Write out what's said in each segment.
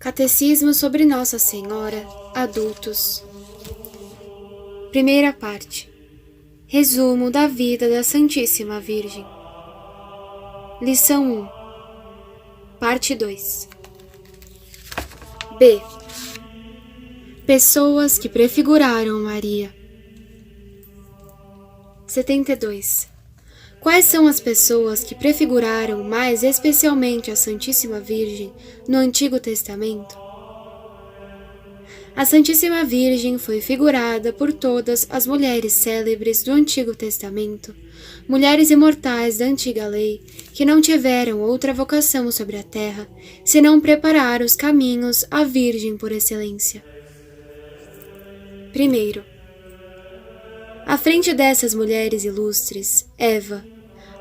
Catecismo sobre Nossa Senhora, adultos. Primeira parte. Resumo da vida da Santíssima Virgem. Lição 1. Parte 2. B. Pessoas que prefiguraram Maria. 72. Quais são as pessoas que prefiguraram mais especialmente a Santíssima Virgem no Antigo Testamento? A Santíssima Virgem foi figurada por todas as mulheres célebres do Antigo Testamento, mulheres imortais da Antiga Lei, que não tiveram outra vocação sobre a terra, senão preparar os caminhos à Virgem por excelência. Primeiro, à frente dessas mulheres ilustres, Eva,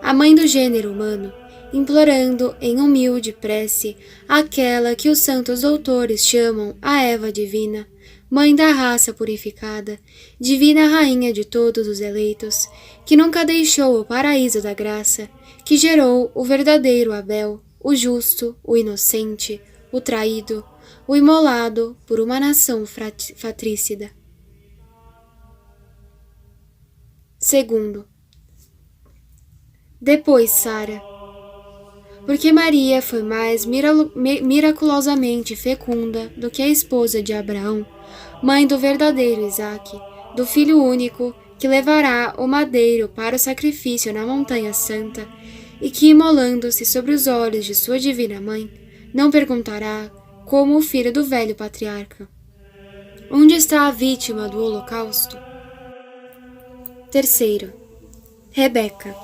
a mãe do gênero humano, implorando em humilde prece aquela que os santos doutores chamam a Eva divina, mãe da raça purificada, divina rainha de todos os eleitos, que nunca deixou o paraíso da graça, que gerou o verdadeiro Abel, o justo, o inocente, o traído, o imolado por uma nação fratricida. Segundo, depois Sara, porque Maria foi mais miraculosamente fecunda do que a esposa de Abraão, mãe do verdadeiro Isaque, do filho único que levará o madeiro para o sacrifício na montanha santa, e que, imolando-se sobre os olhos de sua divina mãe, não perguntará, como o filho do velho patriarca: onde está a vítima do holocausto? Terceiro, Rebeca,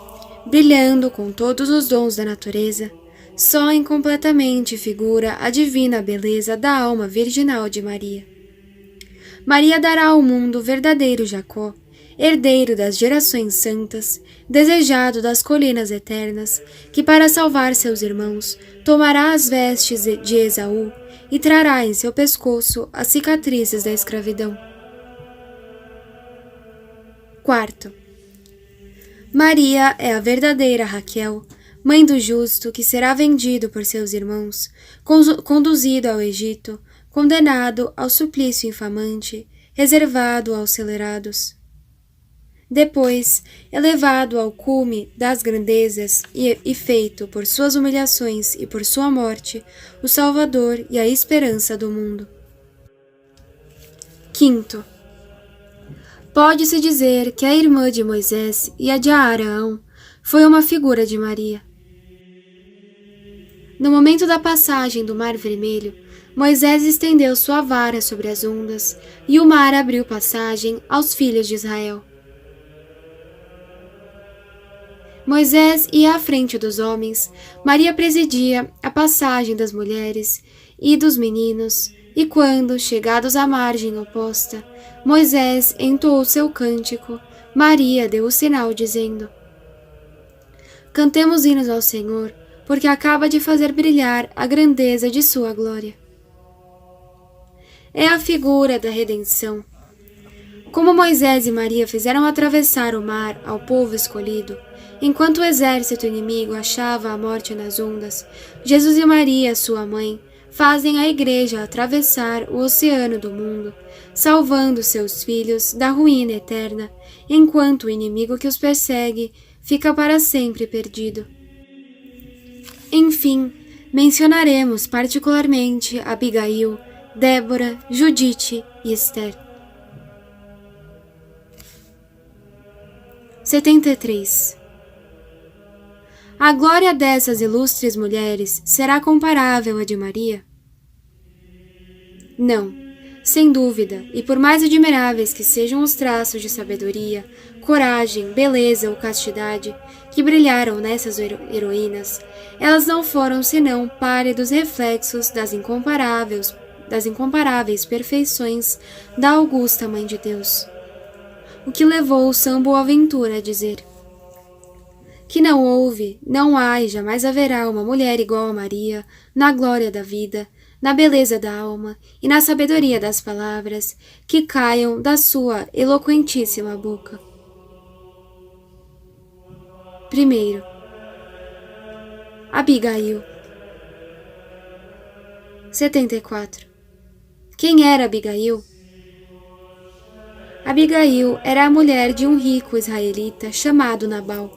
brilhando com todos os dons da natureza, só incompletamente figura a divina beleza da alma virginal de Maria. Maria dará ao mundo o verdadeiro Jacó, herdeiro das gerações santas, desejado das colinas eternas, que para salvar seus irmãos tomará as vestes de Esaú e trará em seu pescoço as cicatrizes da escravidão. Quarto, Maria é a verdadeira Raquel, mãe do justo que será vendido por seus irmãos, conduzido ao Egito, condenado ao suplício infamante, reservado aos celerados. Depois, elevado ao cume das grandezas e feito por suas humilhações e por sua morte, o Salvador e a esperança do mundo. Quinto, pode-se dizer que a irmã de Moisés e a de Arão foi uma figura de Maria. No momento da passagem do Mar Vermelho, Moisés estendeu sua vara sobre as ondas e o mar abriu passagem aos filhos de Israel. Moisés ia à frente dos homens, Maria presidia a passagem das mulheres e dos meninos, e quando, chegados à margem oposta, Moisés entoou seu cântico, Maria deu o sinal dizendo: cantemos hinos ao Senhor, porque acaba de fazer brilhar a grandeza de sua glória. É a figura da redenção. Como Moisés e Maria fizeram atravessar o mar ao povo escolhido, enquanto o exército inimigo achava a morte nas ondas, Jesus e Maria, sua mãe, fazem a Igreja atravessar o oceano do mundo, salvando seus filhos da ruína eterna, enquanto o inimigo que os persegue fica para sempre perdido. Enfim, mencionaremos particularmente Abigail, Débora, Judite e Esther. 73. A glória dessas ilustres mulheres será comparável à de Maria? Não, sem dúvida, e por mais admiráveis que sejam os traços de sabedoria, coragem, beleza ou castidade que brilharam nessas heroínas, elas não foram senão pálidos reflexos das incomparáveis perfeições da augusta Mãe de Deus. O que levou São Boaventura a dizer que não houve, não há e jamais haverá uma mulher igual a Maria na glória da vida, na beleza da alma e na sabedoria das palavras que caiam da sua eloquentíssima boca. Primeiro, Abigail. 74. Quem era Abigail? Abigail era a mulher de um rico israelita chamado Nabal.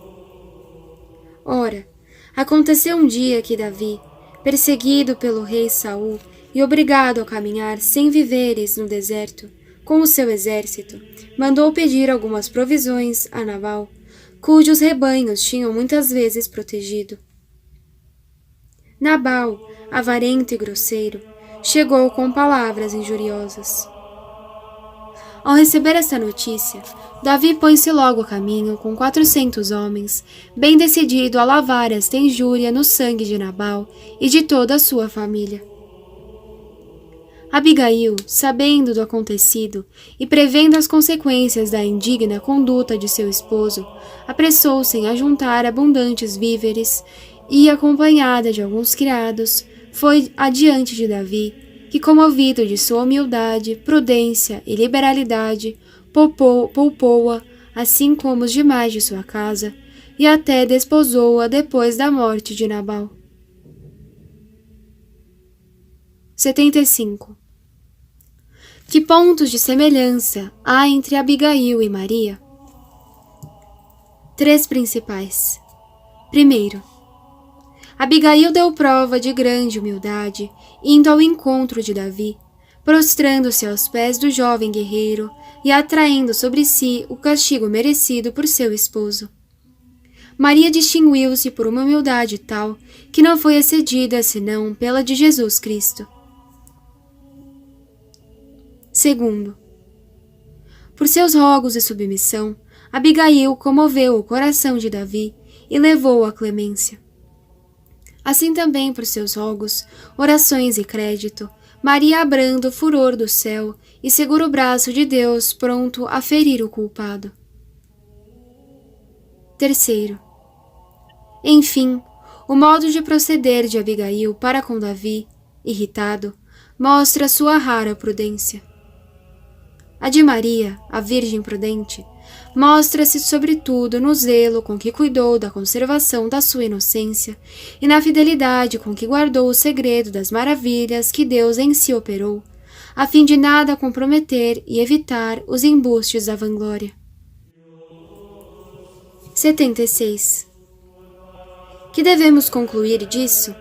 Ora, aconteceu um dia que Davi, perseguido pelo rei Saul e obrigado a caminhar sem víveres no deserto, com o seu exército, mandou pedir algumas provisões a Nabal, cujos rebanhos tinham muitas vezes protegido. Nabal, avarento e grosseiro, chegou com palavras injuriosas. Ao receber esta notícia, Davi põe-se logo a caminho com 400 homens, bem decidido a lavar esta injúria no sangue de Nabal e de toda a sua família. Abigail, sabendo do acontecido e prevendo as consequências da indigna conduta de seu esposo, apressou-se em ajuntar abundantes víveres e, acompanhada de alguns criados, foi adiante de Davi, que, comovido de sua humildade, prudência e liberalidade, poupou-a, assim como os demais de sua casa, e até desposou-a depois da morte de Nabal. 75. Que pontos de semelhança há entre Abigail e Maria? 3 principais. Primeiro, Abigail deu prova de grande humildade, indo ao encontro de Davi, prostrando-se aos pés do jovem guerreiro e atraindo sobre si o castigo merecido por seu esposo. Maria distinguiu-se por uma humildade tal que não foi excedida senão pela de Jesus Cristo. Segundo, por seus rogos e submissão, Abigail comoveu o coração de Davi e levou-o à clemência. Assim também por seus rogos, orações e crédito, Maria abranda o furor do céu e segura o braço de Deus pronto a ferir o culpado. Terceiro, enfim, o modo de proceder de Abigail para com Davi, irritado, mostra sua rara prudência. A de Maria, a Virgem prudente, mostra-se sobretudo no zelo com que cuidou da conservação da sua inocência e na fidelidade com que guardou o segredo das maravilhas que Deus em si operou, a fim de nada comprometer e evitar os embustes da vanglória. 76. Que devemos concluir disso?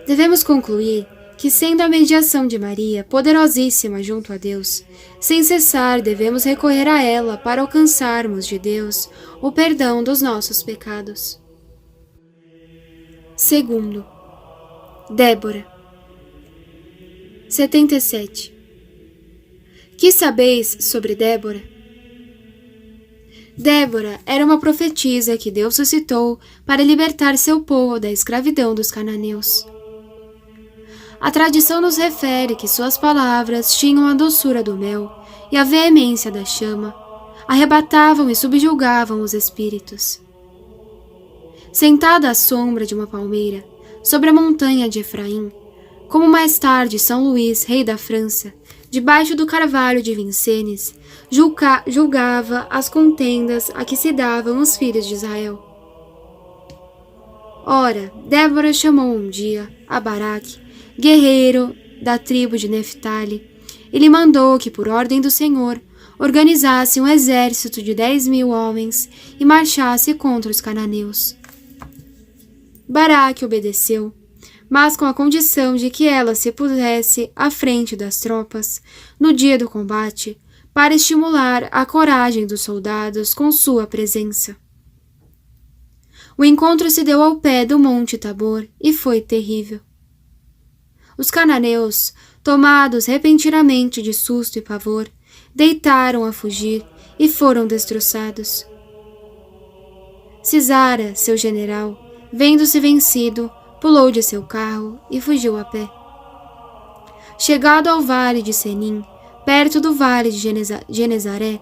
Devemos concluir que, sendo a mediação de Maria poderosíssima junto a Deus, sem cessar devemos recorrer a ela para alcançarmos de Deus o perdão dos nossos pecados. Segundo, Débora. 77. Que sabeis sobre Débora? Débora era uma profetisa que Deus suscitou para libertar seu povo da escravidão dos cananeus. A tradição nos refere que suas palavras tinham a doçura do mel e a veemência da chama, arrebatavam e subjugavam os espíritos. Sentada à sombra de uma palmeira, sobre a montanha de Efraim, como mais tarde São Luís, rei da França, debaixo do carvalho de Vincennes, julgava as contendas a que se davam os filhos de Israel. Ora, Débora chamou um dia a Baraque, guerreiro da tribo de Neftali, e lhe mandou que, por ordem do Senhor, organizasse um exército de 10.000 homens e marchasse contra os cananeus. Baraque obedeceu, mas com a condição de que ela se pusesse à frente das tropas, no dia do combate, para estimular a coragem dos soldados com sua presença. O encontro se deu ao pé do Monte Tabor e foi terrível. Os cananeus, tomados repentinamente de susto e pavor, deitaram a fugir e foram destroçados. Sisara, seu general, vendo-se vencido, pulou de seu carro e fugiu a pé. Chegado ao vale de Senim, perto do vale de Genezaré,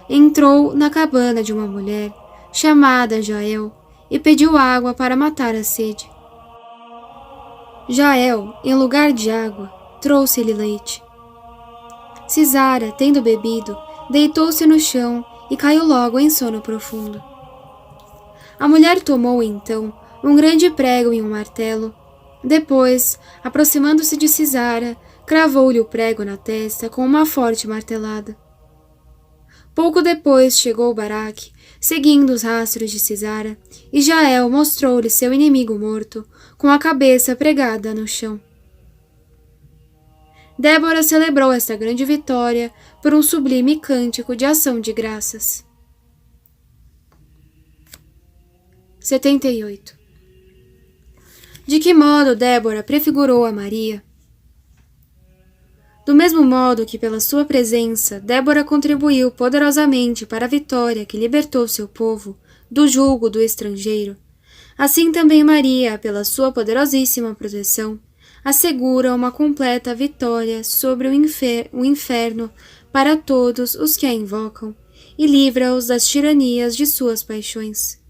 entrou na cabana de uma mulher, chamada Jael, e pediu água para matar a sede. Jael, em lugar de água, trouxe-lhe leite. Sisara, tendo bebido, deitou-se no chão e caiu logo em sono profundo. A mulher tomou, então, um grande prego e um martelo, Depois, aproximando-se de Cisara, cravou-lhe o prego na testa com uma forte martelada. Pouco depois chegou Baraque, seguindo os rastros de Cisara, e Jael mostrou-lhe seu inimigo morto, com a cabeça pregada no chão. Débora celebrou esta grande vitória por um sublime cântico de ação de graças. 78. De que modo Débora prefigurou a Maria? Do mesmo modo que pela sua presença Débora contribuiu poderosamente para a vitória que libertou seu povo do jugo do estrangeiro, assim também Maria, pela sua poderosíssima proteção, assegura uma completa vitória sobre o inferno para todos os que a invocam e livra-os das tiranias de suas paixões.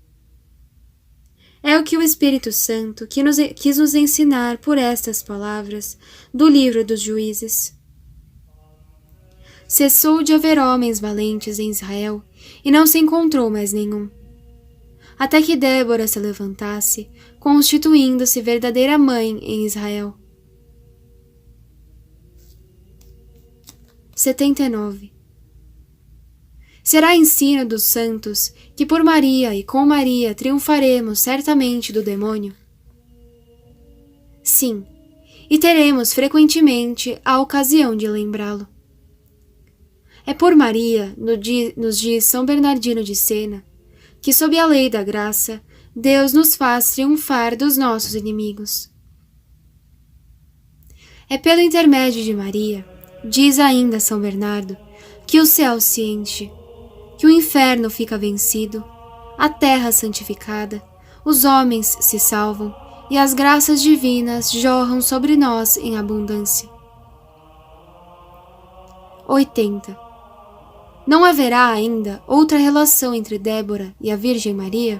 É o que o Espírito Santo quis nos ensinar por estas palavras do livro dos Juízes. Cessou de haver homens valentes em Israel, e não se encontrou mais nenhum. Até que Débora se levantasse, constituindo-se verdadeira mãe em Israel. 79. Será ensino dos santos que por Maria e com Maria triunfaremos certamente do demônio? Sim, e teremos frequentemente a ocasião de lembrá-lo. É por Maria, nos diz São Bernardino de Sena, que sob a lei da graça, Deus nos faz triunfar dos nossos inimigos. É pelo intermédio de Maria, diz ainda São Bernardo, que o céu se enche, que o inferno fica vencido, a terra santificada, os homens se salvam e as graças divinas jorram sobre nós em abundância. 80. Não haverá ainda outra relação entre Débora e a Virgem Maria?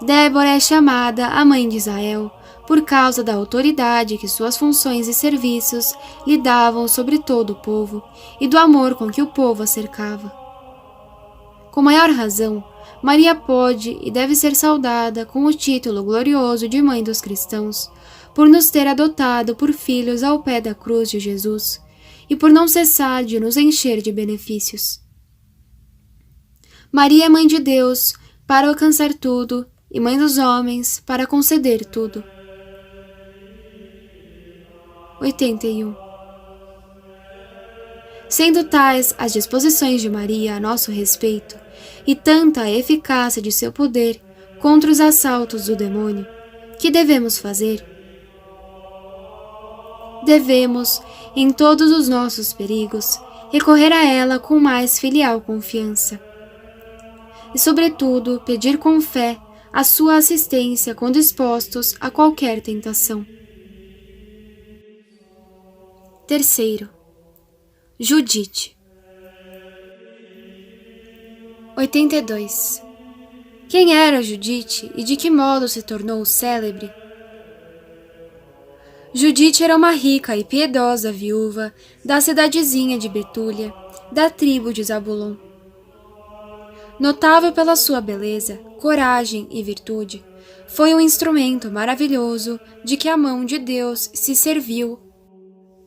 Débora é chamada a mãe de Israel por causa da autoridade que suas funções e serviços lhe davam sobre todo o povo e do amor com que o povo a cercava. Com maior razão, Maria pode e deve ser saudada com o título glorioso de Mãe dos Cristãos, por nos ter adotado por filhos ao pé da cruz de Jesus, e por não cessar de nos encher de benefícios. Maria é Mãe de Deus para alcançar tudo e Mãe dos homens para conceder tudo. 81. Sendo tais as disposições de Maria a nosso respeito e tanta a eficácia de seu poder contra os assaltos do demônio, que devemos fazer? Devemos, em todos os nossos perigos, recorrer a ela com mais filial confiança. E, sobretudo, pedir com fé a sua assistência quando expostos a qualquer tentação. 3. Judite. 82. Quem era Judite e de que modo se tornou célebre? Judite era uma rica e piedosa viúva da cidadezinha de Betúlia, da tribo de Zabulon. Notável pela sua beleza, coragem e virtude, foi um instrumento maravilhoso de que a mão de Deus se serviu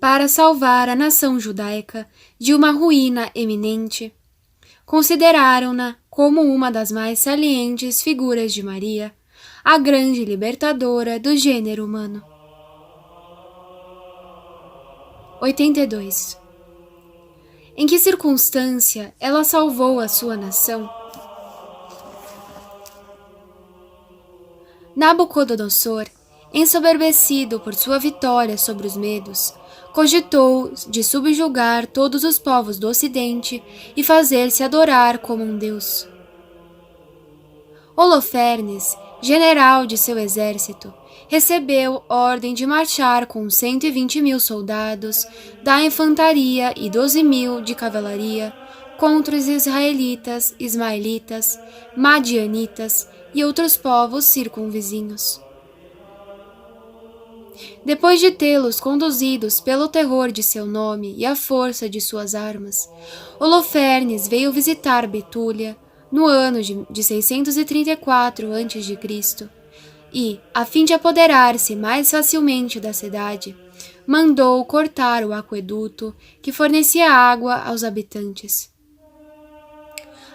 para salvar a nação judaica de uma ruína eminente. Consideraram-na como uma das mais salientes figuras de Maria, a grande libertadora do gênero humano. 82. Em que circunstância ela salvou a sua nação? Nabucodonosor, ensoberbecido por sua vitória sobre os medos, cogitou de subjugar todos os povos do Ocidente e fazer-se adorar como um deus. Holofernes, general de seu exército, recebeu ordem de marchar com 120.000 soldados da infantaria e 12.000 de cavalaria contra os israelitas, ismaelitas, madianitas e outros povos circunvizinhos. Depois de tê-los conduzidos pelo terror de seu nome e a força de suas armas, Holofernes veio visitar Betúlia no ano de 634 a.C., e, a fim de apoderar-se mais facilmente da cidade, mandou cortar o aqueduto que fornecia água aos habitantes.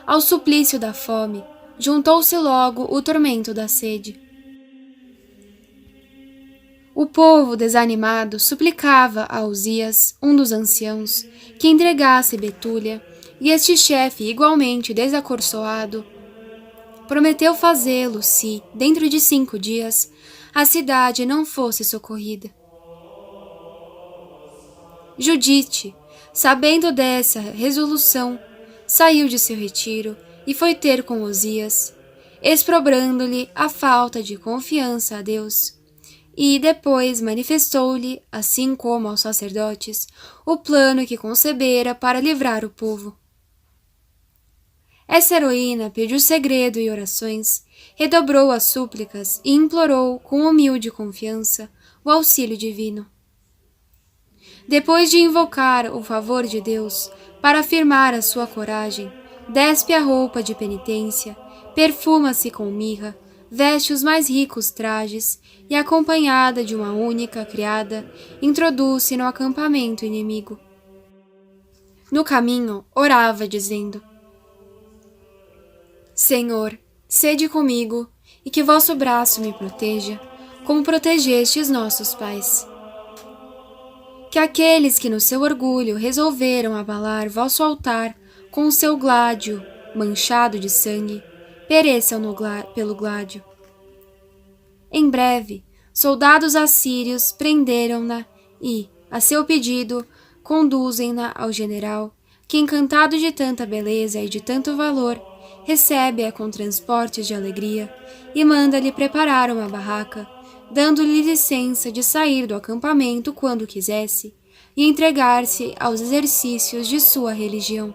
Ao suplício da fome, juntou-se logo o tormento da sede. O povo, desanimado, suplicava a Uzias, um dos anciãos, que entregasse Betúlia, e este chefe, igualmente desacorçoado, prometeu fazê-lo se, dentro de 5 dias, a cidade não fosse socorrida. Judite, sabendo dessa resolução, saiu de seu retiro e foi ter com Uzias, exprobrando-lhe a falta de confiança a Deus, e depois manifestou-lhe, assim como aos sacerdotes, o plano que concebera para livrar o povo. Essa heroína pediu segredo e orações, redobrou as súplicas e implorou com humilde confiança o auxílio divino. Depois de invocar o favor de Deus para afirmar a sua coragem, despe a roupa de penitência, perfuma-se com mirra, veste os mais ricos trajes e, acompanhada de uma única criada, introduz-se no acampamento inimigo. No caminho, orava, dizendo: Senhor, sede comigo, e que vosso braço me proteja, como protegestes nossos pais. Que aqueles que no seu orgulho resolveram abalar vosso altar com o seu gládio manchado de sangue, pereçam pelo gládio. Em breve, soldados assírios prenderam-na e, a seu pedido, conduzem-na ao general, que, encantado de tanta beleza e de tanto valor, recebe-a com transportes de alegria e manda-lhe preparar uma barraca, dando-lhe licença de sair do acampamento quando quisesse e entregar-se aos exercícios de sua religião.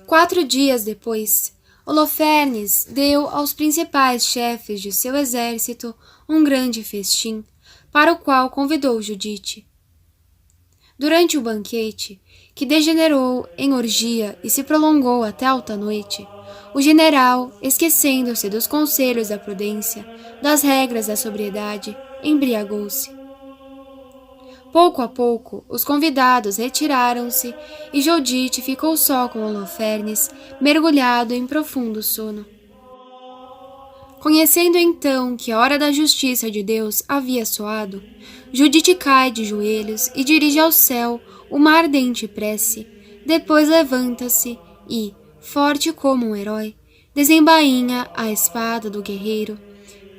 4 dias depois, Holofernes deu aos principais chefes de seu exército um grande festim, para o qual convidou Judite. Durante o banquete, que degenerou em orgia e se prolongou até alta noite, o general, esquecendo-se dos conselhos da prudência, das regras da sobriedade, embriagou-se. Pouco a pouco, os convidados retiraram-se e Judite ficou só com Holofernes, mergulhado em profundo sono. Conhecendo então que a hora da justiça de Deus havia soado, Judite cai de joelhos e dirige ao céu uma ardente prece, depois levanta-se e, forte como um herói, desembainha a espada do guerreiro,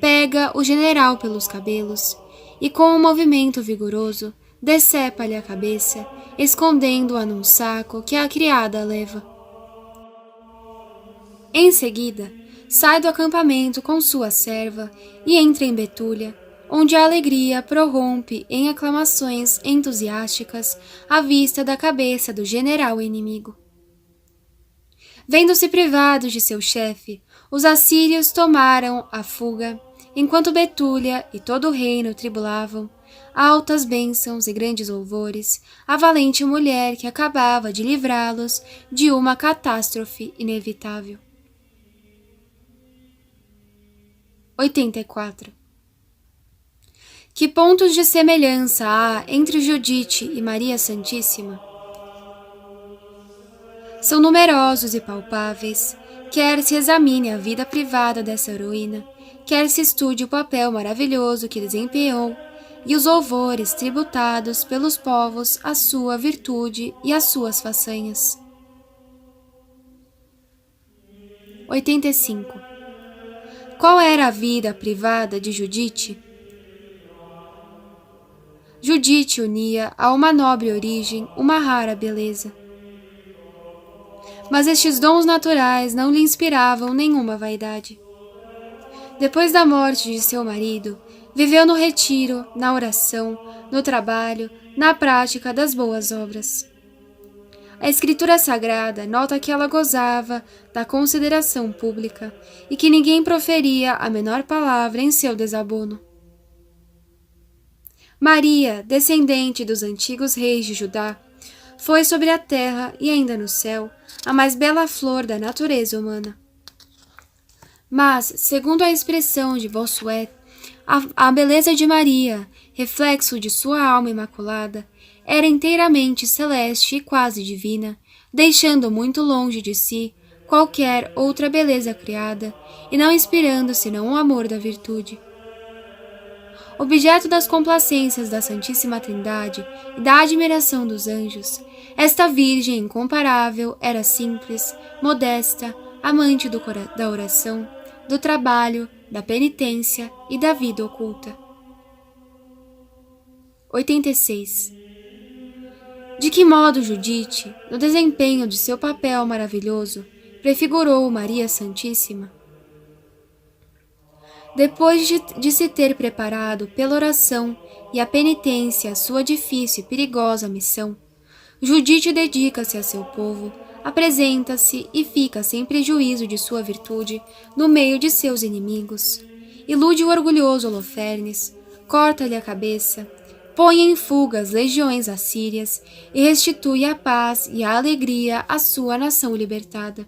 pega o general pelos cabelos e, com um movimento vigoroso, decepa-lhe a cabeça, escondendo-a num saco que a criada leva. Em seguida, sai do acampamento com sua serva e entra em Betúlia, onde a alegria prorrompe em aclamações entusiásticas à vista da cabeça do general inimigo. Vendo-se privados de seu chefe, os assírios tomaram a fuga, enquanto Betúlia e todo o reino tribulavam, altas bênçãos e grandes louvores, a valente mulher que acabava de livrá-los de uma catástrofe inevitável. 84. Que pontos de semelhança há entre Judite e Maria Santíssima? São numerosos e palpáveis, quer se examine a vida privada dessa heroína, quer se estude o papel maravilhoso que desempenhou e os louvores tributados pelos povos à sua virtude e às suas façanhas. 85. Qual era a vida privada de Judite? Judite unia a uma nobre origem uma rara beleza. Mas estes dons naturais não lhe inspiravam nenhuma vaidade. Depois da morte de seu marido, viveu no retiro, na oração, no trabalho, na prática das boas obras. A Escritura Sagrada nota que ela gozava da consideração pública e que ninguém proferia a menor palavra em seu desabono. Maria, descendente dos antigos reis de Judá, foi sobre a terra e ainda no céu a mais bela flor da natureza humana. Mas, segundo a expressão de Bossuet, a beleza de Maria, reflexo de sua alma imaculada, era inteiramente celeste e quase divina, deixando muito longe de si qualquer outra beleza criada e não inspirando senão o amor da virtude. Objeto das complacências da Santíssima Trindade e da admiração dos anjos, esta Virgem incomparável era simples, modesta, amante da oração, do trabalho, da penitência e da vida oculta. 86. De que modo Judite, no desempenho de seu papel maravilhoso, prefigurou Maria Santíssima? Depois de se ter preparado pela oração e a penitência a sua difícil e perigosa missão, Judite dedica-se a seu povo, apresenta-se e fica sem prejuízo de sua virtude no meio de seus inimigos. Ilude o orgulhoso Holofernes, corta-lhe a cabeça, põe em fuga as legiões assírias e restitui a paz e a alegria à sua nação libertada.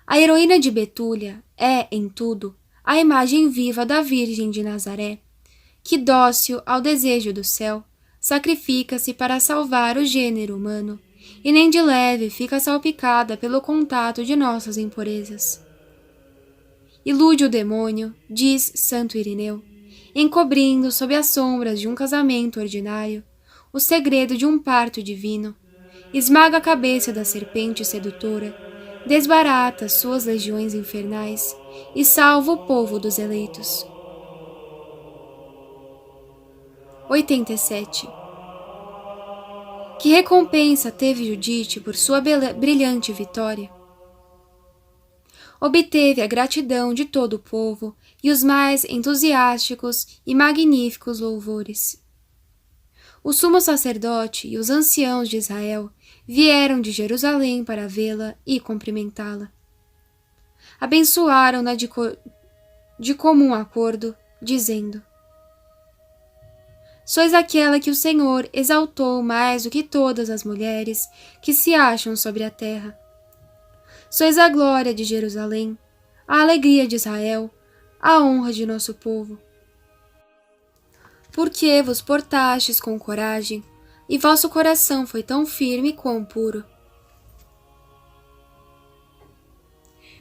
A heroína de Betúlia é, em tudo, a imagem viva da Virgem de Nazaré, que, dócil ao desejo do céu, sacrifica-se para salvar o gênero humano, e nem de leve fica salpicada pelo contato de nossas impurezas. Ilude o demônio, diz Santo Irineu, encobrindo sob as sombras de um casamento ordinário o segredo de um parto divino, esmaga a cabeça da serpente sedutora, desbarata suas legiões infernais e salva o povo dos eleitos. 87. Que recompensa teve Judite por sua brilhante vitória? Obteve a gratidão de todo o povo e os mais entusiásticos e magníficos louvores. O sumo sacerdote e os anciãos de Israel vieram de Jerusalém para vê-la e cumprimentá-la. Abençoaram-na de comum acordo, dizendo: Sois aquela que o Senhor exaltou mais do que todas as mulheres que se acham sobre a terra. Sois a glória de Jerusalém, a alegria de Israel, a honra de nosso povo. Porque vos portastes com coragem, e vosso coração foi tão firme quão puro.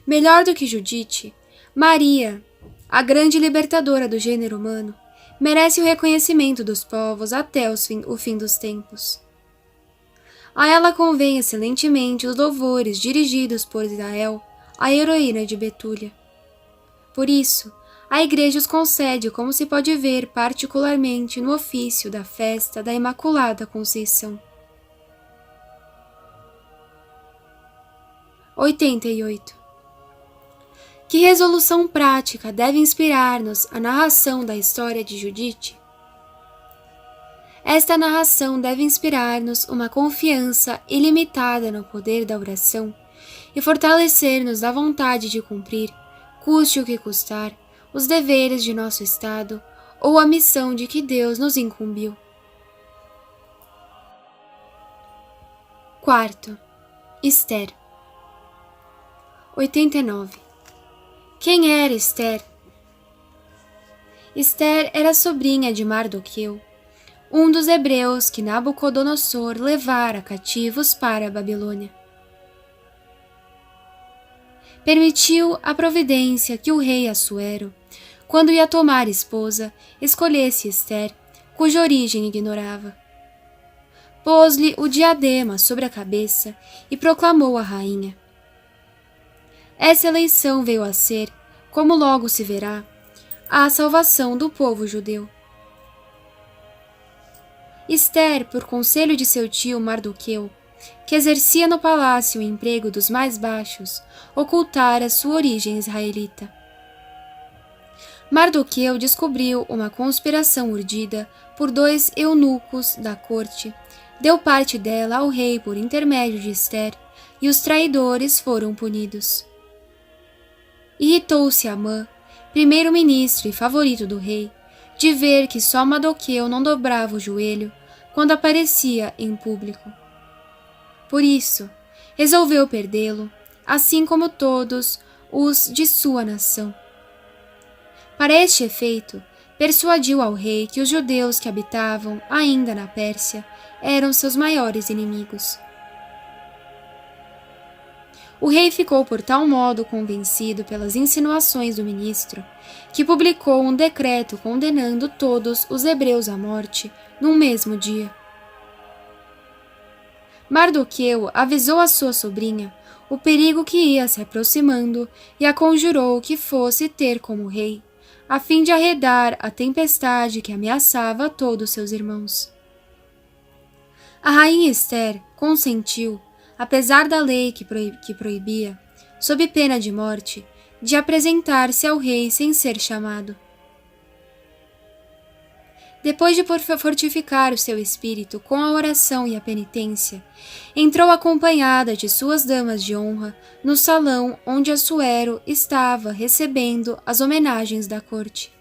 Melhor do que Judite, Maria, a grande libertadora do gênero humano, merece o reconhecimento dos povos até o fim dos tempos. A ela convém excelentemente os louvores dirigidos por Israel à heroína de Betúlia. Por isso, a Igreja os concede, como se pode ver particularmente no ofício da festa da Imaculada Conceição. 88. Que resolução prática deve inspirar-nos a narração da história de Judite? Esta narração deve inspirar-nos uma confiança ilimitada no poder da oração e fortalecer-nos da vontade de cumprir, custe o que custar, os deveres de nosso Estado ou a missão de que Deus nos incumbiu. 4. Esther. 89. Quem era Esther? Esther era sobrinha de Mardoqueu, um dos hebreus que Nabucodonosor levara cativos para a Babilônia. Permitiu a providência que o rei Assuero, quando ia tomar esposa, escolhesse Esther, cuja origem ignorava. Pôs-lhe o diadema sobre a cabeça e proclamou a rainha. Essa eleição veio a ser, como logo se verá, a salvação do povo judeu. Esther, por conselho de seu tio Mardoqueu, que exercia no palácio o emprego dos mais baixos, ocultara sua origem israelita. Mardoqueu descobriu uma conspiração urdida por 2 eunucos da corte, deu parte dela ao rei por intermédio de Esther, e os traidores foram punidos. Irritou-se Amã, primeiro-ministro e favorito do rei, de ver que só Mardoqueu não dobrava o joelho quando aparecia em público. Por isso, resolveu perdê-lo, assim como todos os de sua nação. Para este efeito, persuadiu ao rei que os judeus que habitavam ainda na Pérsia eram seus maiores inimigos. O rei ficou por tal modo convencido pelas insinuações do ministro, que publicou um decreto condenando todos os hebreus à morte num mesmo dia. Mardoqueu avisou a sua sobrinha o perigo que ia se aproximando e a conjurou que fosse ter como rei, a fim de arredar a tempestade que ameaçava todos seus irmãos. A rainha Ester consentiu, apesar da lei que proibia, sob pena de morte, de apresentar-se ao rei sem ser chamado. Depois de fortificar o seu espírito com a oração e a penitência, entrou acompanhada de suas damas de honra no salão onde Assuero estava recebendo as homenagens da corte.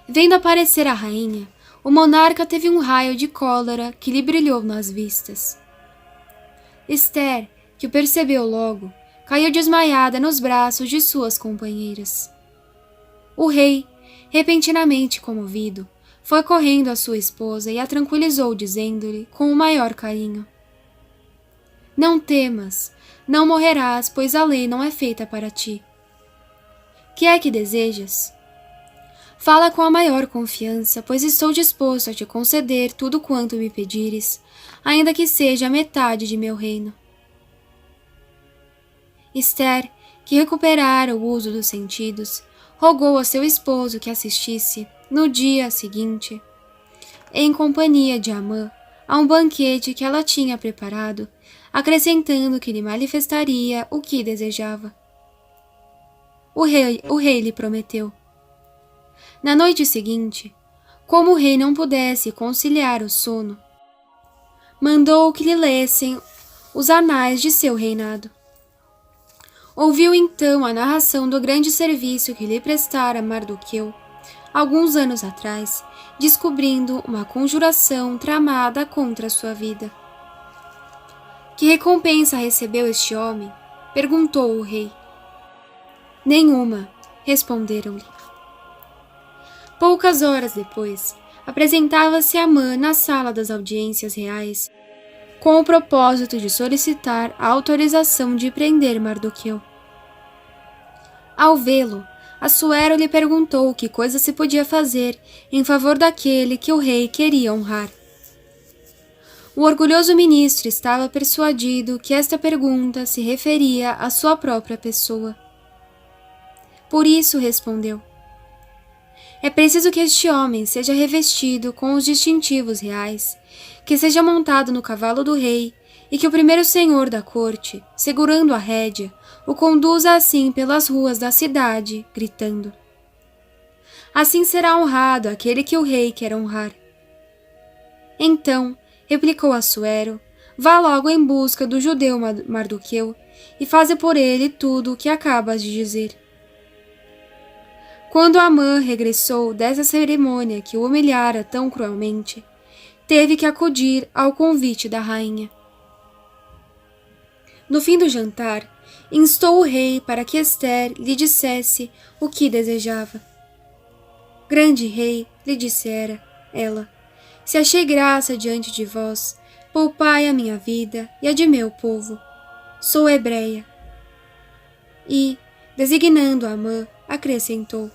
Vendo aparecer a rainha, o monarca teve um raio de cólera que lhe brilhou nas vistas. Ester, que o percebeu logo, caiu desmaiada nos braços de suas companheiras. O rei, repentinamente comovido, foi correndo à sua esposa e a tranquilizou, dizendo-lhe com o maior carinho: Não temas, não morrerás, pois a lei não é feita para ti. Que é que desejas? Fala com a maior confiança, pois estou disposto a te conceder tudo quanto me pedires, ainda que seja a metade de meu reino. Ester, que recuperara o uso dos sentidos, rogou a seu esposo que assistisse, no dia seguinte, em companhia de Amã, a um banquete que ela tinha preparado, acrescentando que lhe manifestaria o que desejava. O rei lhe prometeu. Na noite seguinte, como o rei não pudesse conciliar o sono, mandou que lhe lessem os anais de seu reinado. Ouviu então a narração do grande serviço que lhe prestara Mardoqueu, alguns anos atrás, descobrindo uma conjuração tramada contra sua vida. Que recompensa recebeu este homem? Perguntou o rei. Nenhuma, responderam-lhe. Poucas horas depois, apresentava-se Amã na sala das audiências reais, com o propósito de solicitar a autorização de prender Mardoqueu. Ao vê-lo, Assuero lhe perguntou que coisa se podia fazer em favor daquele que o rei queria honrar. O orgulhoso ministro estava persuadido que esta pergunta se referia à sua própria pessoa. Por isso respondeu: É preciso que este homem seja revestido com os distintivos reais, que seja montado no cavalo do rei e que o primeiro senhor da corte, segurando a rédea, o conduza assim pelas ruas da cidade, gritando: Assim será honrado aquele que o rei quer honrar. Então, replicou Assuero, vá logo em busca do judeu Mardoqueu e faze por ele tudo o que acabas de dizer. Quando Amã regressou dessa cerimônia que o humilhara tão cruelmente, teve que acudir ao convite da rainha. No fim do jantar, instou o rei para que Ester lhe dissesse o que desejava. Grande rei, lhe dissera ela, se achei graça diante de vós, poupai a minha vida e a de meu povo. Sou hebreia. E, designando Amã, acrescentou: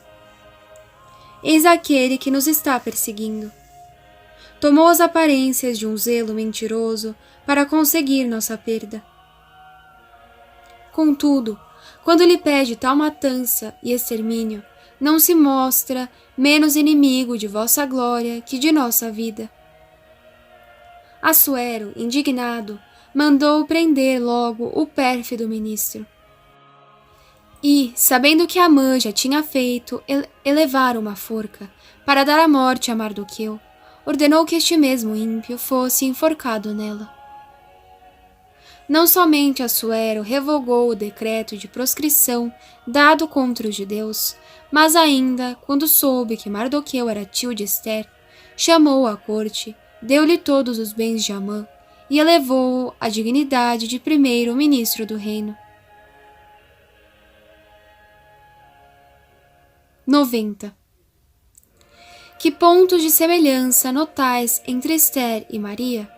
Eis aquele que nos está perseguindo. Tomou as aparências de um zelo mentiroso para conseguir nossa perda. Contudo, quando lhe pede tal matança e extermínio, não se mostra menos inimigo de vossa glória que de nossa vida. Assuero, indignado, mandou prender logo o pérfido ministro. E, sabendo que Amã já tinha feito elevar uma forca para dar a morte a Mardoqueu, ordenou que este mesmo ímpio fosse enforcado nela. Não somente Assuero revogou o decreto de proscrição dado contra os judeus, mas ainda, quando soube que Mardoqueu era tio de Ester, chamou à corte, deu-lhe todos os bens de Amã e elevou-o à dignidade de primeiro ministro do reino. 90. Que pontos de semelhança notais entre Esther e Maria?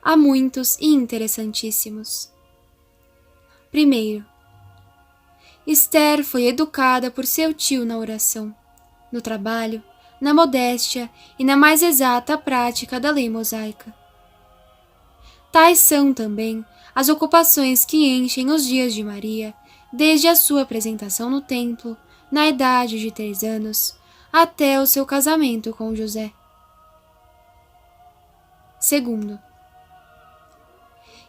Há muitos e interessantíssimos. Primeiro, Esther foi educada por seu tio na oração, no trabalho, na modéstia e na mais exata prática da lei mosaica. Tais são também as ocupações que enchem os dias de Maria, desde a sua apresentação no templo, na idade de 3 anos, até o seu casamento com José. Segundo,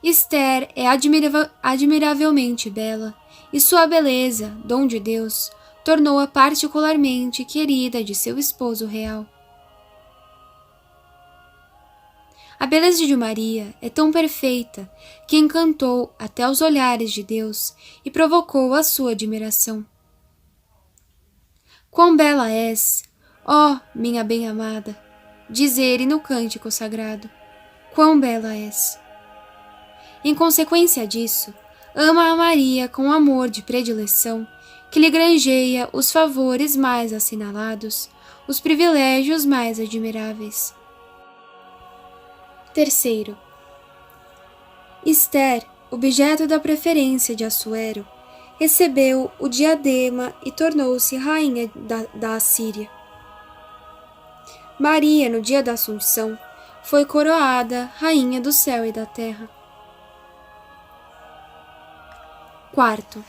Esther é admiravelmente bela, e sua beleza, dom de Deus, tornou-a particularmente querida de seu esposo real. A beleza de Maria é tão perfeita que encantou até os olhares de Deus e provocou a sua admiração. Quão bela és, ó minha bem-amada, diz ele no cântico sagrado, quão bela és. Em consequência disso, ama a Maria com amor de predileção, que lhe granjeia os favores mais assinalados, os privilégios mais admiráveis. Terceiro, Esther, objeto da preferência de Assuero, recebeu o diadema e tornou-se rainha da Assíria. Maria, no dia da Assunção, foi coroada rainha do céu e da terra. Quarto,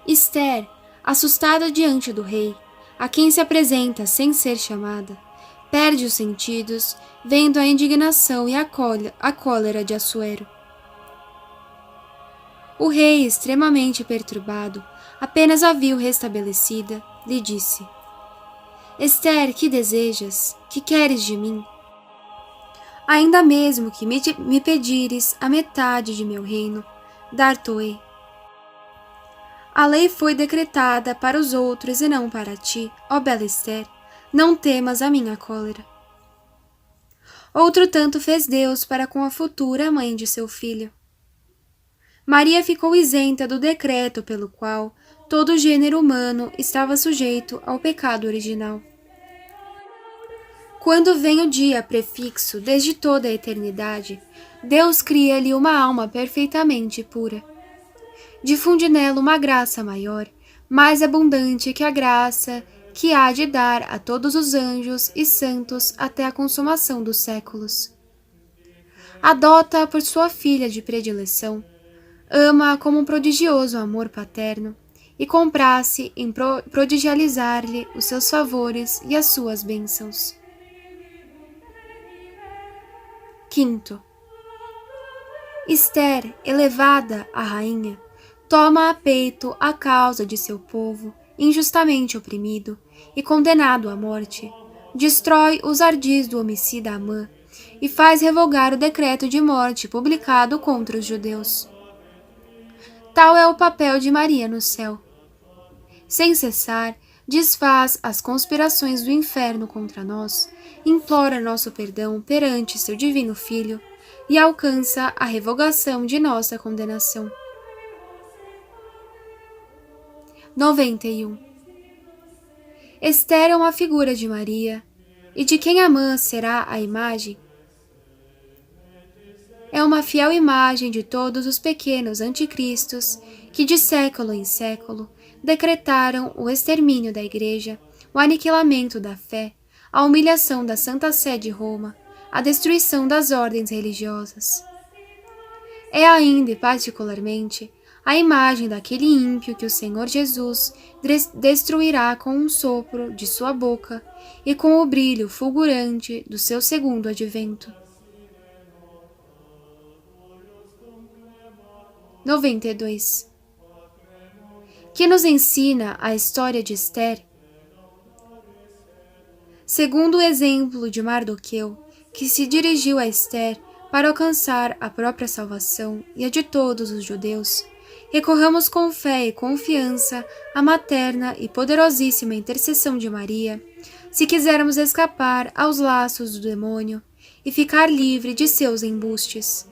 Esther, assustada diante do rei, a quem se apresenta sem ser chamada, perde os sentidos, vendo a indignação e a cólera de Assuero. O rei, extremamente perturbado, apenas a viu restabelecida, lhe disse: Esther, que desejas? Que queres de mim? Ainda mesmo que me pedires a metade de meu reino, dar-te-ei. A lei foi decretada para os outros e não para ti, ó bela Esther, não temas a minha cólera. Outro tanto fez Deus para com a futura mãe de seu filho. Maria ficou isenta do decreto pelo qual todo o gênero humano estava sujeito ao pecado original. Quando vem o dia prefixo desde toda a eternidade, Deus cria-lhe uma alma perfeitamente pura. Difunde nela uma graça maior, mais abundante que a graça que há de dar a todos os anjos e santos até a consumação dos séculos. Adota-a por sua filha de predileção, ama-a como um prodigioso amor paterno e compraz-se em prodigializar-lhe os seus favores e as suas bênçãos. Quinto, Esther, elevada a rainha, toma a peito a causa de seu povo, injustamente oprimido e condenado à morte, destrói os ardis do homicida Amã e faz revogar o decreto de morte publicado contra os judeus. Tal é o papel de Maria no céu. Sem cessar, desfaz as conspirações do inferno contra nós, implora nosso perdão perante seu divino Filho e alcança a revogação de nossa condenação. 91. Esther é uma figura de Maria, e de quem Amã será a imagem? É uma fiel imagem de todos os pequenos anticristos que de século em século decretaram o extermínio da Igreja, o aniquilamento da fé, a humilhação da Santa Sé de Roma, a destruição das ordens religiosas. É ainda e particularmente a imagem daquele ímpio que o Senhor Jesus destruirá com um sopro de sua boca e com o brilho fulgurante do seu segundo advento. 92. Que nos ensina a história de Esther? Segundo o exemplo de Mardoqueu, que se dirigiu a Esther para alcançar a própria salvação e a de todos os judeus, recorramos com fé e confiança à materna e poderosíssima intercessão de Maria, se quisermos escapar aos laços do demônio e ficar livre de seus embustes.